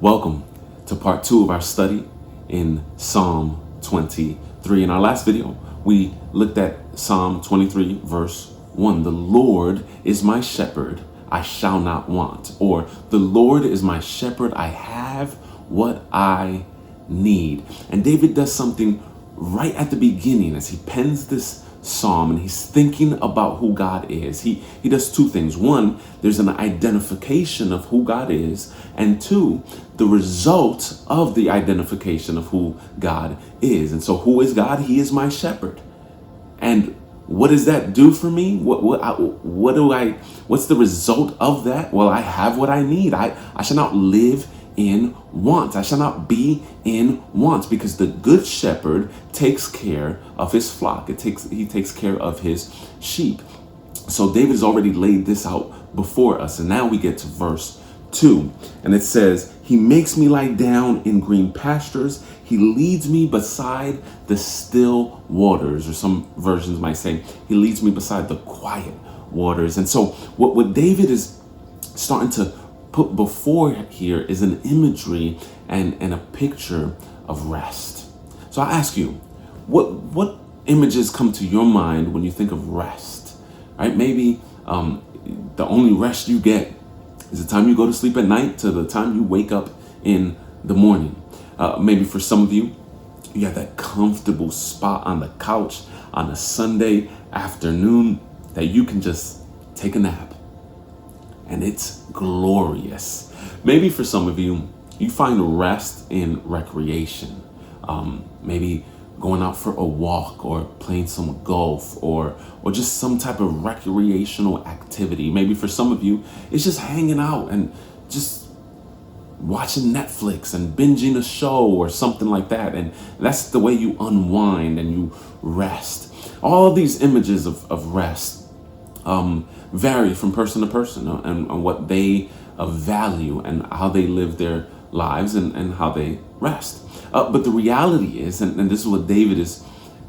Welcome to part 2 of our study in Psalm 23. In our last video, we looked at Psalm 23, verse 1. The Lord is my shepherd, I shall not want. Or, the Lord is my shepherd, I have what I need. And David does something right at the beginning as he pens this psalm and he's thinking about who God is. He does two things. One, there's an identification of who God is, and two, the result of the identification of who God is. And so who is God? He is my shepherd. And what does that do for me? What's the result of that? Well, I have what I need. I shall not live in want. I shall not be in want, because the good shepherd takes care of his flock. He takes care of his sheep. So David has already laid this out before us. And now we get to verse 2. And it says, he makes me lie down in green pastures. He leads me beside the still waters, or some versions might say, he leads me beside the quiet waters. And so what David is starting to put before here is an imagery and a picture of rest. So I ask you, what images come to your mind when you think of rest? Right? Maybe the only rest you get is the time you go to sleep at night to the time you wake up in the morning. Maybe for some of you, you have that comfortable spot on the couch on a Sunday afternoon that you can just take a nap. And it's glorious. Maybe for some of you, you find rest in recreation. Maybe going out for a walk, or playing some golf, or just some type of recreational activity. Maybe for some of you, it's just hanging out and just watching Netflix and binging a show or something like that. And that's the way you unwind and you rest. All of these images of rest vary from person to person, and what they value and how they live their lives and how they rest. But the reality is, and this is what David is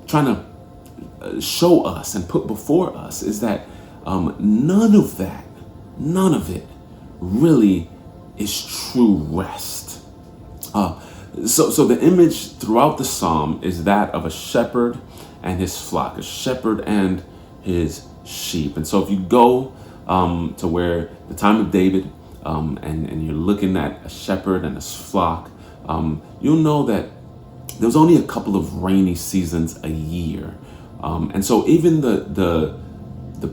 trying to show us and put before us, is that none of it really is true rest. So the image throughout the psalm is that of a shepherd and his flock, a shepherd and his sheep. And so if you go to where the time of David, and you're looking at a shepherd and his flock, you'll know that there was only a couple of rainy seasons a year. And so even the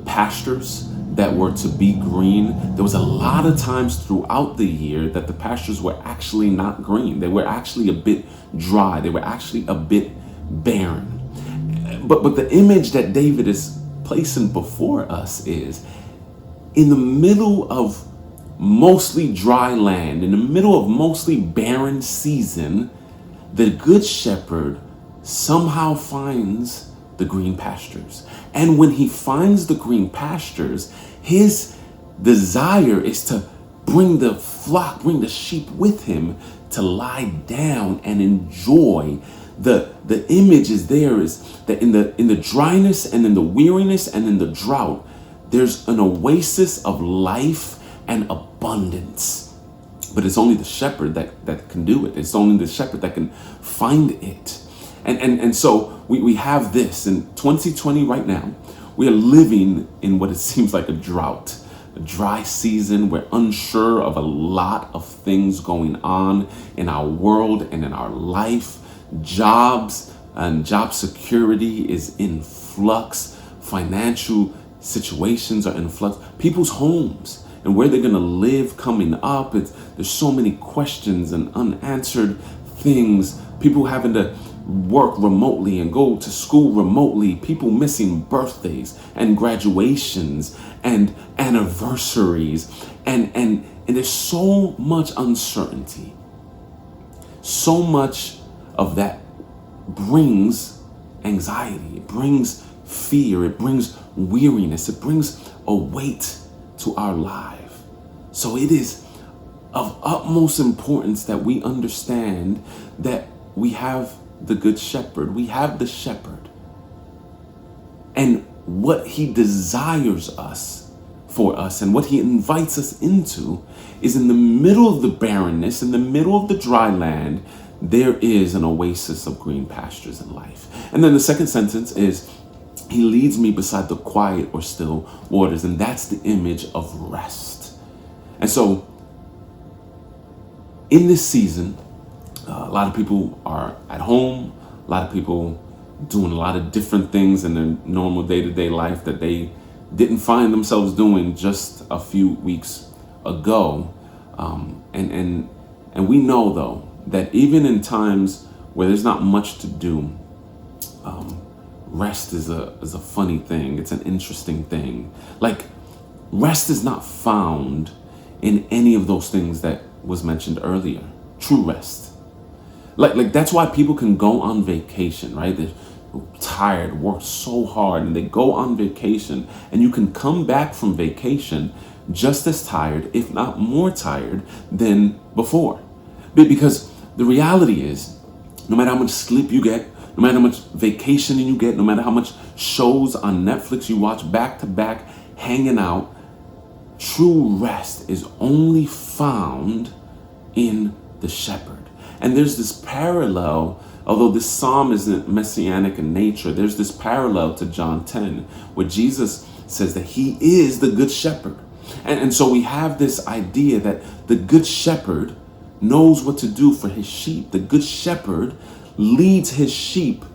pastures that were to be green, there was a lot of times throughout the year that the pastures were actually not green. They were actually a bit dry. They were actually a bit barren. But the image that David is placing before us is, in the middle of mostly dry land, in the middle of mostly barren season, the good shepherd somehow finds the green pastures. And when he finds the green pastures, his desire is to bring the flock, bring the sheep with him to lie down and enjoy. The image is there is that in the dryness and in the weariness and in the drought, there's an oasis of life and abundance. But it's only the shepherd that can do it. It's only the shepherd that can find it. And so we have this in 2020 right now. We are living in what it seems like a drought, a dry season. We're unsure of a lot of things going on in our world and in our life. Jobs and job security is in flux. Financial situations are in flux. People's homes and where they're going to live coming up. There's so many questions and unanswered things. People having to work remotely and go to school remotely. People missing birthdays and graduations and anniversaries. And there's so much uncertainty. So much of that brings anxiety. It brings fear. It brings weariness. It brings a weight to our life. So it is of utmost importance that we understand that we have the good shepherd. We have the shepherd. And what he desires us for us. And what he invites us into is in the middle of the barrenness, in the middle of the dry land, there is an oasis of green pastures and life. And then the second sentence is, he leads me beside the quiet or still waters. And that's the image of rest. And so in this season, a lot of people are at home, a lot of people doing a lot of different things in their normal day-to-day life that they didn't find themselves doing just a few weeks ago. And we know, though, that even in times where there's not much to do, rest is a funny thing. It's an interesting thing. Like, rest is not found in any of those things that was mentioned earlier. True rest. Like that's why people can go on vacation, right? They're tired, work so hard, and they go on vacation, and you can come back from vacation just as tired, if not more tired than before. Because the reality is, no matter how much sleep you get, no matter how much vacationing you get, no matter how much shows on Netflix you watch back to back, hanging out, true rest is only found in the shepherd. And there's this parallel, although this psalm isn't messianic in nature, there's this parallel to John 10, where Jesus says that he is the good shepherd. And so we have this idea that the good shepherd knows what to do for his sheep. The good shepherd leads his sheep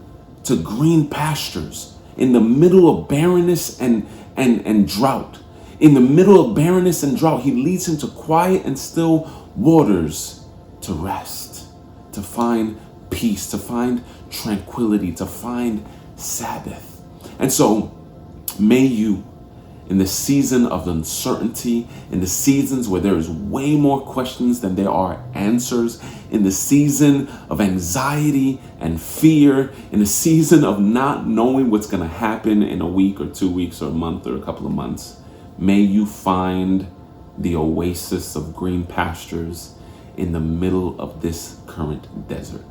to green pastures in the middle of barrenness and drought. In the middle of barrenness and drought, he leads him to quiet and still waters to rest, to find peace, to find tranquility, to find Sabbath. And so may you, in the season of uncertainty, in the seasons where there is way more questions than there are answers, in the season of anxiety and fear, in the season of not knowing what's going to happen in a week or 2 weeks or a month or a couple of months, may you find the oasis of green pastures in the middle of this current desert.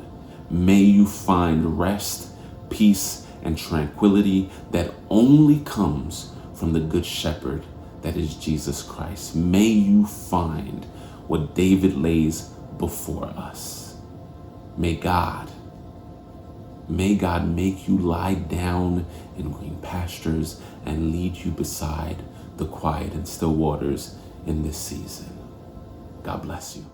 May you find rest, peace, and tranquility that only comes from the good shepherd that is Jesus Christ. May you find what David lays before us. May God make you lie down in green pastures and lead you beside the quiet and still waters in this season. God bless you.